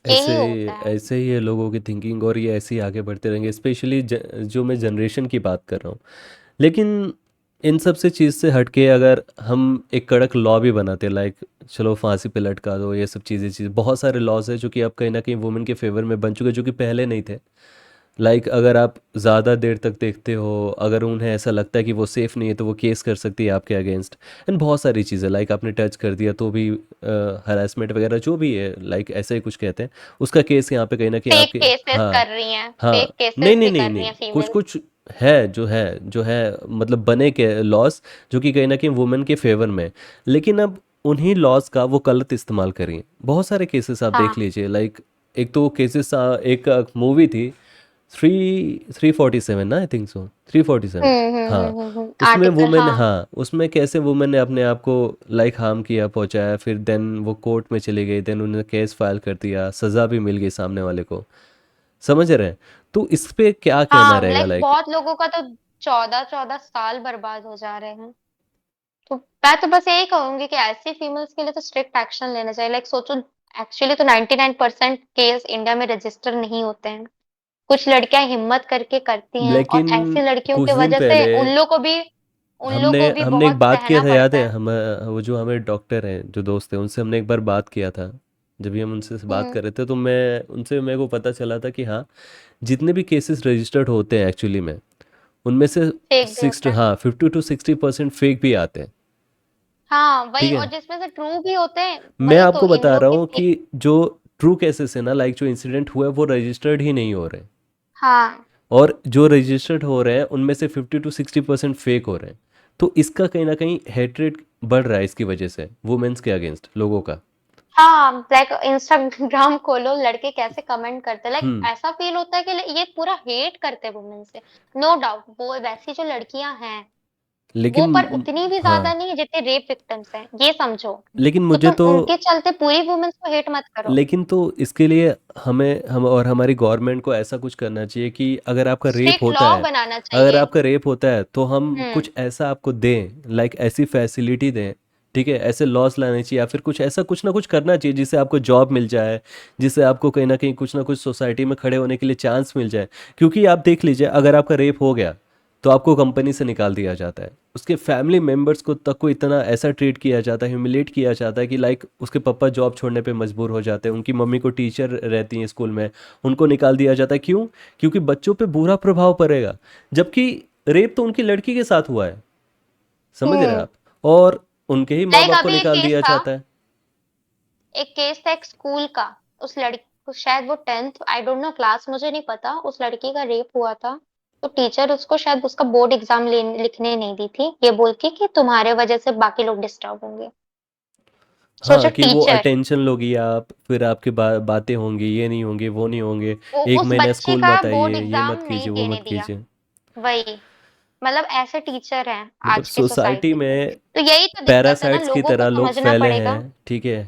ऐसे यही होता है। ऐसे ही है लोगों की थिंकिंग, और ये ऐसे ही आगे बढ़ते रहेंगे, स्पेशली जो मैं जनरेशन की बात कर रहा हूँ। लेकिन इन सब से चीज़ से हटके अगर हम एक कड़क लॉ भी बनाते, लाइक चलो फांसी पे लटका दो, ये सब चीज़ें बहुत सारे लॉज है जो कि अब कहीं ना कहीं वुमेन के फेवर में बन चुके हैं, जो कि पहले नहीं थे। लाइक अगर आप ज़्यादा देर तक देखते हो, अगर उन्हें ऐसा लगता है कि वो सेफ़ नहीं है, तो वो केस कर सकती है आपके अगेंस्ट। एंड बहुत सारी चीज़ें, लाइक आपने टच कर दिया तो भी हरासमेंट वगैरह जो भी है, लाइक ऐसे ही कुछ कहते हैं, उसका केस यहाँ पे कहीं ना कहीं फेक आपके। केसेस हाँ। कर रही हैं, हाँ। फेक केसेस नहीं नहीं भी नहीं कर रही नहीं, हैं कुछ फीमेल। कुछ है, जो है मतलब बने के लॉस, जो कि कहीं ना कहीं वुमेन के फेवर में है। लेकिन अब उन्हीं लॉज का वो गलत इस्तेमाल करें, बहुत सारे केसेस आप देख हाँ। लीजिए, लाइक एक तो केसेस, एक मूवी थी, 347 ना, आई थिंक सो, 347। हाँ। उसमें आर्टिकल वुमेन, हाँ। हाँ, उसमें कैसे वुमेन ने अपने आप को लाइक हार्म किया, पहुंचाया, फिर देन वो कोर्ट में चली गई, देन उन्होंने केस फाइल कर दिया, सज़ा भी मिल गई सामने वाले को। समझ रहे हैं? तो इस पे क्या कहना हाँ रहेगा, लाइक लाइक। बहुत लोगों का तो 14-14 साल बर्बाद हो जा रहे हैं। तो मैं तो बस यही कहूंगी कि ऐसी फीमेल्स के लिए तो स्ट्रिक्ट एक्शन लेना चाहिए। लाइक सोचो, एक्चुअली तो 99% केस इंडिया में रजिस्टर नहीं होते हैं। कुछ लड़कियां हिम्मत करके करती हैं, और लेकिन ऐसी लड़कियों कुछ की दिन वजह से पहले उन लोग हमने को भी हमने एक बहुत बात किया सहना था, याद पड़ता है है। हम, वो जो हमें डॉक्टर हैं, जो दोस्त हैं, उनसे हमने एक बार बात किया था। जब भी हम उनसे बात हम्म। कर रहे थे, तो मैं उनसे, मेरे को पता चला था कि हाँ, जितने भी केसेस रजिस्टर्ड होते हैं एक्चुअली में, उनमें से फेक भी सिक्स होता है। हाँ 50 to 60% फेक भी आते हैं। हाँ वही, ठीक और है। जिसमें से ट्रू भी होते हैं, मैं वही तो आपको इन बता लोग रहा की हूँ कि जो ट्रू केसेस है ना, लाइक जो इंसिडेंट हुआ है, वो रजिस्टर्ड ही नहीं हो रहे। हाँ और जो रजिस्टर्ड हो रहे हैं उनमें से 50 to 60% फेक हो रहे हैं। तो इसका कहीं ना कहीं हेट्रेड बढ़ रहा है, इसकी वजह से वुमेन्स के अगेंस्ट लोगों का। हाँ, लाइक इंस्टाग्राम खोलो, लड़के कैसे कमेंट करते हैं, लाइक हम्म। ऐसा फील होता है कि ये पूरा हेट करते हैं वुमेन से। नो डाउट वो वैसी जो लड़कियां हैं, वो लेकिन पर उतनी भी ज्यादा हाँ, नहीं है जितने रेप विक्टिम्स हैं, ये समझो। लेकिन तो मुझे तुम तो, उनके चलते पूरी वुमेन्स को हेट मत करो। लेकिन तो इसके लिए हम और हमारी गवर्नमेंट को ऐसा कुछ करना चाहिए कि अगर आपका रेप स्ट्रिक्ट होता लॉ है, बनाना अगर चाहिए। आपका रेप होता है तो हम हम्म। कुछ ऐसा आपको दें, लाइक ऐसी फैसिलिटी दें। ठीक है, ऐसे लॉस लाने चाहिए, या फिर कुछ ऐसा, कुछ ना कुछ करना चाहिए जिससे आपको जॉब मिल जाए, जिससे आपको कहीं ना कहीं कुछ ना कुछ सोसाइटी में खड़े होने के लिए चांस मिल जाए। क्योंकि आप देख लीजिए, अगर आपका रेप हो गया तो आपको कंपनी से निकाल दिया जाता है, उसके फैमिली मेम्बर्स को तक को इतना ऐसा ट्रीट किया जाता है, ह्यूमिलेट किया जाता है कि लाइक उसके पापा जॉब छोड़ने पे मजबूर हो जाते हैं, उनकी मम्मी को टीचर रहती हैं स्कूल में, उनको निकाल दिया जाता है। क्यों? क्योंकि बच्चों पे बुरा प्रभाव पड़ेगा, जबकि रेप तो उनकी लड़की के साथ हुआ है। समझ रहे हैं हम्म। आप? और उनके ही माँ लाइक बाप को अभी निकाल दिया जाता है। एक केस था एक स्कूल का। उस लड़की को शायद वो 10th, I don't know class, मुझे नहीं पता, उस लड़की का रेप हुआ था। तो टीचर उसको शायद उसका बोर्ड एग्जाम लिखने नहीं दी थी, ये बोल के कि तुम्हारे वजह से बाकी लोग डिस्टर्ब होंगे। सोचो हाँ, कि वो टीचर, अटेंशन लोगी आप, फिर आपकी बातें होंगी, ये नहीं होंगे, वो नहीं होंगे, वो एक उस महीना बच्चे स्कूल का मत बोर्ड आइए, ये एग्जाम मत कीजिए, नहीं वो देने मत दिया। कीजिए। वही। मतलब ऐसे टीचर हैं मतलब आज की सोसाइटी सोसाइटी में। में तो यही तो दिक्कत है ना, पैरासाइट्स की लोगों को तरह लोग समझना फैले पड़ेगा। हैं, ठीक है।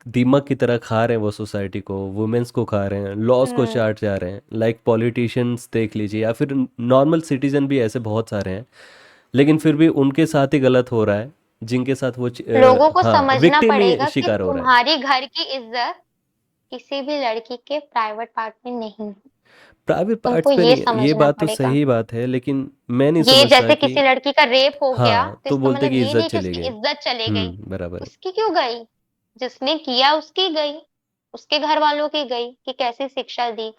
दीमक की तरह खा रहे हैं वो सोसाइटी को, वुमेन्स को खा रहे हैं, लॉज को हम्म। चाट जा रहे हैं, लाइक पॉलिटिशियंस देख लीजिए या फिर नॉर्मल सिटीजन भी ऐसे बहुत सारे हैं, लेकिन फिर भी उनके साथ ही गलत हो रहा है जिनके साथ वो लोगों को हाँ, समझना विक्टिम ही पड़ेगा कि शिकार हो रहा है। तुम्हारी घर की इज्जत किसी भी लड़की के प्राइवेट पार्ट में नहीं है। प्राइवेट पार्ट्स तुमको पे ये नहीं है, ये समझना बात तो पड़ेगा। सही बात है, लेकिन मैं नहीं ये समझता जैसे कि किसी लड़की का रेप हो गया हाँ तो तो इसका बोलते मतलब कि ये इज्जत नहीं कि चली उसकी गई। इज्जत चले गई। बराबर है। उसकी क्यों गई? जिसने किया उसकी गई, उसके घर वालों की गई कि कैसी शिक्षा दी।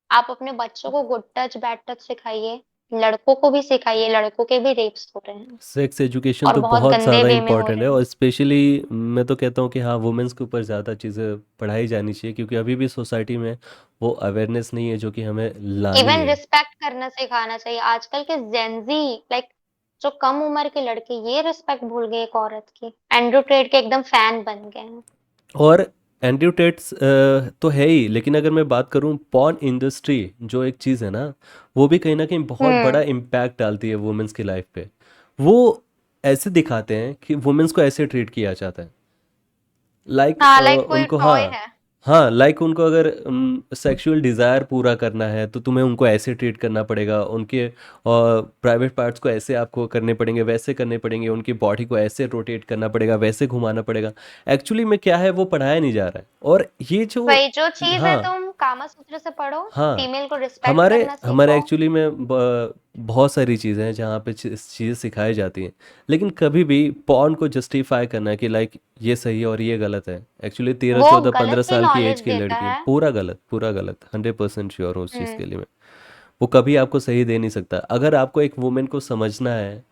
आप अपने बच्चों को गुड टच बैड टच सिखाइए, लड़कों को भी सिखाइए, लड़कों के भी रेप्स हो रहे हैं सेक्स एजुकेशन और तो बहुत बहुत गंदे ज़्यादा वे में हो इम्पोर्टेंट रहे है, और हैं। स्पेशली मैं तो कहता हूँ कि हाँ, वुमेन्स के ऊपर ज़्यादा चीज़ें पढ़ाई जानी चाहिए, क्योंकि अभी भी सोसाइटी में वो अवेयरनेस नहीं है जो कि हमें लानी इवन है। रिस्पेक्ट करना सिखाना चाहिए। आजकल के जेंजी, लाइक जो कम उम्र के लड़के, ये रिस्पेक्ट भूल गए एक औरत की। एंड्रयू टेड के एकदम फैन बन गए हैं। और एंटीटेट्स तो है ही, लेकिन अगर मैं बात करूँ पॉर्न इंडस्ट्री जो एक चीज़ है ना, वो भी कहीं ना कहीं बहुत बड़ा हम्म। इम्पैक्ट डालती है वुमेन्स की लाइफ पे। वो ऐसे दिखाते हैं कि वुमेन्स को ऐसे ट्रीट किया जाता है, लाइक हाँ, लाइक कोई उनको, टॉय हाँ है। हाँ, लाइक उनको अगर सेक्सुअल डिज़ायर पूरा करना है तो तुम्हें उनको ऐसे ट्रीट करना पड़ेगा, उनके प्राइवेट पार्ट्स को ऐसे आपको करने पड़ेंगे, वैसे करने पड़ेंगे, उनकी बॉडी को ऐसे रोटेट करना पड़ेगा, वैसे घुमाना पड़ेगा। एक्चुअली में क्या है, वो पढ़ाया नहीं जा रहा है। और ये जो, वही जो चीज है, हाँ तुम कामा सूत्र से पढ़ो। हाँ, फीमेल को रिस्पेक्ट हमारे करना हमारे सीखो। एक्चुअली में बहुत सारी चीज़ें हैं जहाँ पे चीज़ें सिखाई जाती हैं, लेकिन कभी भी पॉर्न को जस्टिफाई करना है कि लाइक ये सही है और ये गलत है। एक्चुअली तेरह वो चौदह पंद्रह गलत ही साल की एज नॉलेज की देता लड़की, है। पूरा गलत, पूरा गलत, 100% श्योर हूँ उस चीज़ के हम्म। लिए मैं। वो कभी आपको सही दे नहीं सकता। अगर आपको एक वुमेन को समझना है,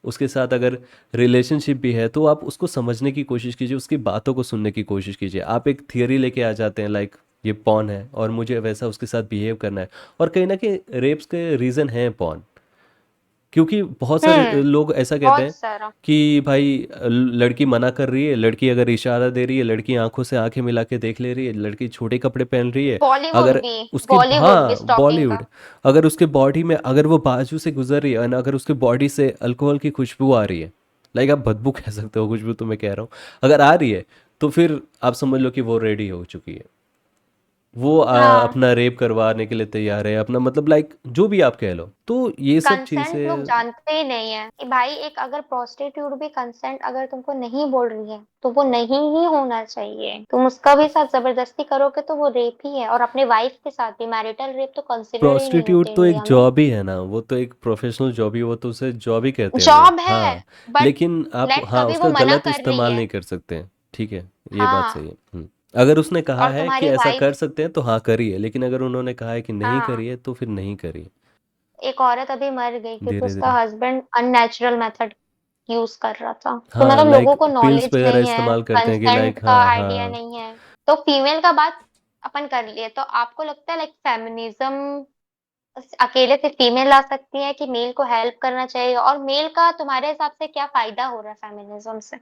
उसके साथ अगर रिलेशनशिप भी है, तो आप उसको समझने की कोशिश कीजिए, उसकी बातों को सुनने की कोशिश कीजिए। आप एक थियरी लेके आ जाते हैं लाइक ये पॉन है और मुझे वैसा उसके साथ बिहेव करना है, और कहीं ना कहीं रेप्स के रीज़न है पॉन, क्योंकि बहुत सारे हम्म। लोग ऐसा कहते बहुत हैं सारा। कि भाई लड़की मना कर रही है, लड़की अगर इशारा दे रही है, लड़की आंखों से आंखें मिला के देख ले रही है, लड़की छोटे कपड़े पहन रही है, बॉलीवुड अगर भी, उसके, बॉलीवुड भी हाँ स्टॉकिंग बॉलीवुड, का। अगर उसके बॉडी में, अगर वो बाजू से गुजर रही है और अगर उसके बॉडी से अल्कोहल की खुशबू आ रही है, लाइक आप बदबू कह सकते हो, खुशबू तो मैं कह रहा हूँ, अगर आ रही है, तो फिर आप समझ लो कि वो रेडी हो चुकी है। वो हाँ। अपना रेप करवाने के लिए तैयार है, अपना मतलब लाइक जो भी आप कह लो, तो ये सब कंसेंट लोग चीज़ें। जानते ही नहीं है कि भाई, एक अगर प्रोस्टिट्यूट भी कंसेंट अगर तुमको नहीं बोल रही है तो वो नहीं ही होना चाहिए। तुम उसका भी साथ जबरदस्ती करोगे तो वो रेप ही है। और अपने वाइफ के साथ भी मैरिटल रेप तो कंसिडर ही नहीं प्रोस्टिट्यूट होते तो एक इंडिया में। जॉब ही है ना, वो तो एक प्रोफेशनल जॉब ही, वो तो उसे जॉब ही कहते हैं वो, जॉब है, हाँ। बट लेकिन आप लेट हाँ कभी वो उसका मना गलत कर रही इस्तेमाल है। नहीं कर सकते हैं, ठीक है, ये बात हाँ। सही है। अगर उसने कहा और है कि तुम्हारी ऐसा वाइफ। कर सकते हैं तो हाँ करिए, लेकिन अगर उन्होंने कहा है कि नहीं हाँ। करिए तो फिर नहीं करिए। एक औरत अभी मर गई क्योंकि धीरे उसका धीरे, हस्बैंड अननेचुरल मेथड यूज कर रहा था। तो हाँ, मतलब लोगों लाइक को पिल्स नॉलेज वगैरह नहीं है, इस्तेमाल करते हैं कि कंसेंट लाइक, का हाँ आइडिया हाँ। नहीं है। तो फीमेल का बात अपन कर लिए, तो आपको लगता है लाइक फेमिनिज्म अकेले से फीमेल ला सकती है कि मेल को हेल्प करना चाहिए? और मेल का तुम्हारे हिसाब से क्या फायदा हो रहा है फेमिनिज्म से?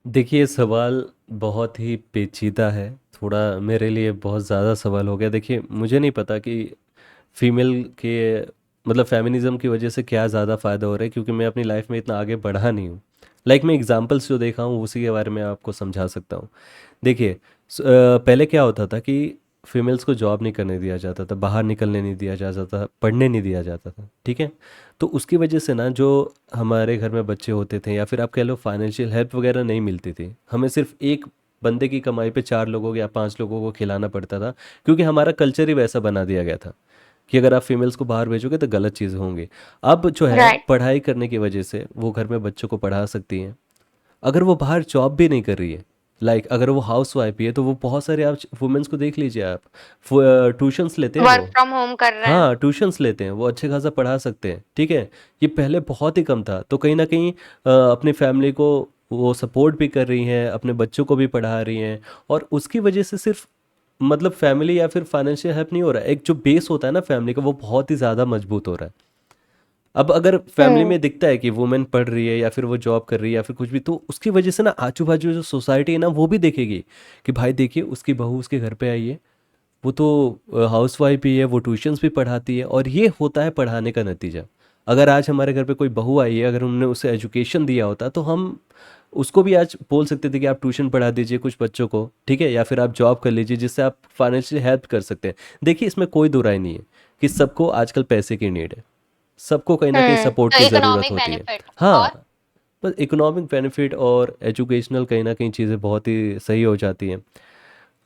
देखिए, सवाल बहुत ही पेचीदा है, थोड़ा मेरे लिए बहुत ज़्यादा सवाल हो गया। देखिए, मुझे नहीं पता कि फीमेल के मतलब फेमिनिज्म की वजह से क्या ज़्यादा फ़ायदा हो रहा है, क्योंकि मैं अपनी लाइफ में इतना आगे बढ़ा नहीं हूँ। लाइक मैं एग्जांपल्स जो देखा हूँ उसी के बारे में आपको समझा सकता हूँ। देखिए, पहले क्या होता था कि फीमेल्स को जॉब नहीं करने दिया जाता था, बाहर निकलने नहीं दिया जाता था, पढ़ने नहीं दिया जाता था, ठीक है। तो उसकी वजह से ना, जो हमारे घर में बच्चे होते थे या फिर आप कह लो फाइनेंशियल हेल्प वगैरह नहीं मिलती थी, हमें सिर्फ एक बंदे की कमाई पे 4 लोगों या 5 लोगों को खिलाना पड़ता था, क्योंकि हमारा कल्चर ही वैसा बना दिया गया था कि अगर आप फीमेल्स को बाहर भेजोगे तो गलत चीज़ें होंगी। अब जो है, राइट। पढ़ाई करने की वजह से वो घर में बच्चों को पढ़ा सकती हैं। अगर वो बाहर जॉब भी नहीं कर रही है, लाइक अगर वो हाउस वाइफ भी है, तो वो बहुत सारे आप वुमेन्स को देख लीजिए आप, ट्यूशन्स लेते हैं वर्क वो, फ्रॉम होम कर रहे हैं। हाँ ट्यूशन्स लेते हैं, वो अच्छे खासा पढ़ा सकते हैं, ठीक है। ये पहले बहुत ही कम था, तो कहीं ना कहीं अपनी फैमिली को वो सपोर्ट भी कर रही हैं, अपने बच्चों को भी पढ़ा रही हैं। और उसकी वजह से सिर्फ मतलब फैमिली या फिर फाइनेंशियल हेल्प नहीं हो रहा है, एक जो बेस होता है ना फैमिली का, वो बहुत ही ज़्यादा मजबूत हो रहा है। अब अगर फैमिली हम्म। में दिखता है कि वुमेन पढ़ रही है या फिर वो जॉब कर रही है या फिर कुछ भी, तो उसकी वजह से ना आजू बाजू जो सोसाइटी है ना, वो भी देखेगी कि भाई देखिए उसकी बहू उसके घर पे आई है, वो तो हाउस वाइफ भी है, वो ट्यूशन्स भी पढ़ाती है, और ये होता है पढ़ाने का नतीजा। अगर आज हमारे घर पे कोई बहू आई है, अगर हमने उसे एजुकेशन दिया होता तो हम उसको भी आज बोल सकते थे कि आप ट्यूशन पढ़ा दीजिए कुछ बच्चों को, ठीक है, या फिर आप जॉब कर लीजिए जिससे आप फाइनेंशियली हेल्प कर सकते हैं। देखिए इसमें कोई दो राय नहीं है कि सबको आजकल पैसे की नीड है, सबको कहीं ना कहीं सपोर्ट तो की ज़रूरत इकोनॉमिक होती है। बेनिफिट और हाँ, बस इकोनॉमिक बेनिफिट और एजुकेशनल कहीं ना कहीं चीज़ें बहुत ही सही हो जाती हैं।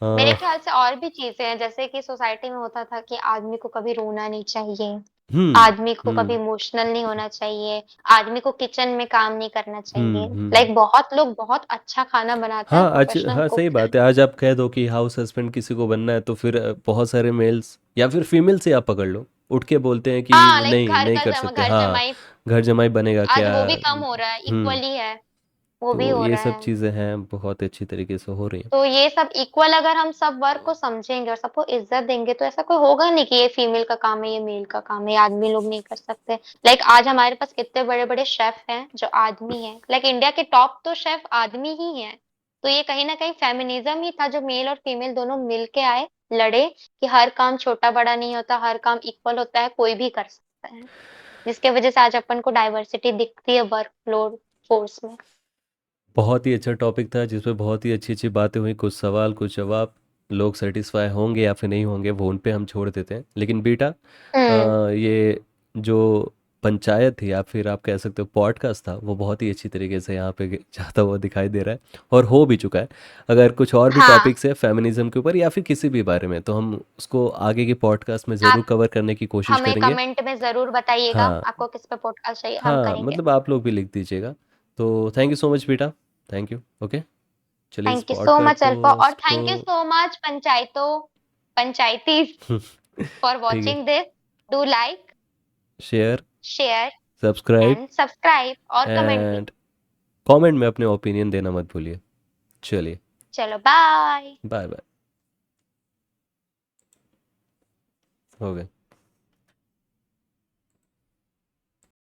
मेरे अ, ख्याल से और भी चीजें हैं, जैसे कि सोसाइटी में होता था कि आदमी को कभी रोना नहीं चाहिए, हम्म। आदमी को कभी हम्म। इमोशनल नहीं होना चाहिए, आदमी को किचन में काम नहीं करना चाहिए। हम्म। लाइक बहुत लोग बहुत अच्छा खाना बनाते हैं, हाँ आज, प्रोफेशनल हाँ कुक सही है। बात है, आज आप कह दो कि हाउस हस्बैंड किसी को बनना है तो फिर बहुत सारे मेल्स या फिर फीमेल से आप पकड़ लो, उठ के बोलते हैं कि हाँ, लाइक नहीं नहीं कर सकते, घर हाँ जमाई घर जमाई बनेगा आज क्या। वो भी कम हो रहा है, हम्म। इक्वली है, वो भी तो हो ये रहा सब है। चीज़ें हैं बहुत अच्छी तरीके से हो रही हैं। तो ये सब इक्वल अगर हम सब वर्क को समझेंगे और सबको इज्जत देंगे तो ऐसा कोई होगा नहीं कि ये फीमेल का काम है, ये मेल का काम है, ये आदमी लोग नहीं कर सकते। लाइक आज हमारे पास कितने बड़े बड़े शेफ हैं जो आदमी हैं, लाइक इंडिया के टॉप तो शेफ आदमी ही हैं। तो ये कहीं ना कहीं फेमिनिज्म ही था जो मेल और फीमेल दोनों मिल के आए, लड़े कि हर काम छोटा बड़ा नहीं होता, हर काम इक्वल होता है, कोई भी कर सकता है। जिसके वजह से आज अपन को डाइवर्सिटी दिखती है वर्क फ्लोर फोर्स में। बहुत ही अच्छा टॉपिक था जिसमें बहुत ही अच्छी अच्छी बातें हुई, कुछ सवाल कुछ जवाब, लोग सेटिस्फाई होंगे या फिर नहीं होंगे वो उन पे हम छोड़ देते हैं। लेकिन बेटा हम्म। ये जो पंचायत थी या फिर आप कह सकते हो पॉडकास्ट था, वो बहुत ही अच्छी तरीके से यहाँ पे जाता हुआ दिखाई दे रहा है और हो भी चुका है। अगर कुछ और भी हाँ, टॉपिक्स है फेमिनिज्म के ऊपर या फिर किसी भी बारे में तो हम उसको आगे के पॉडकास्ट में ज़रूर आप कवर करने की कोशिश हमें करेंगे। कमेंट में ज़रूर बताइएगा, हाँ। आपको किस पे पॉडकास्ट चाहिए, हम हाँ करेंगे। मतलब आप लोग भी लिख दीजिएगा। तो थैंक यू सो मच बेटा, थैंक यू। ओके, चलिए इस thank you so much Alpha, और पॉडकास्ट को थैंक यू सो मच पंचायतीज फॉर ठीक है, watching this. Do like, share, share subscribe and subscribe और कमेंट भी। एंड कमेंट में अपने ओपिनियन देना मत भूलिए। चलिए, चलो बाय। Bye bye. हो गए।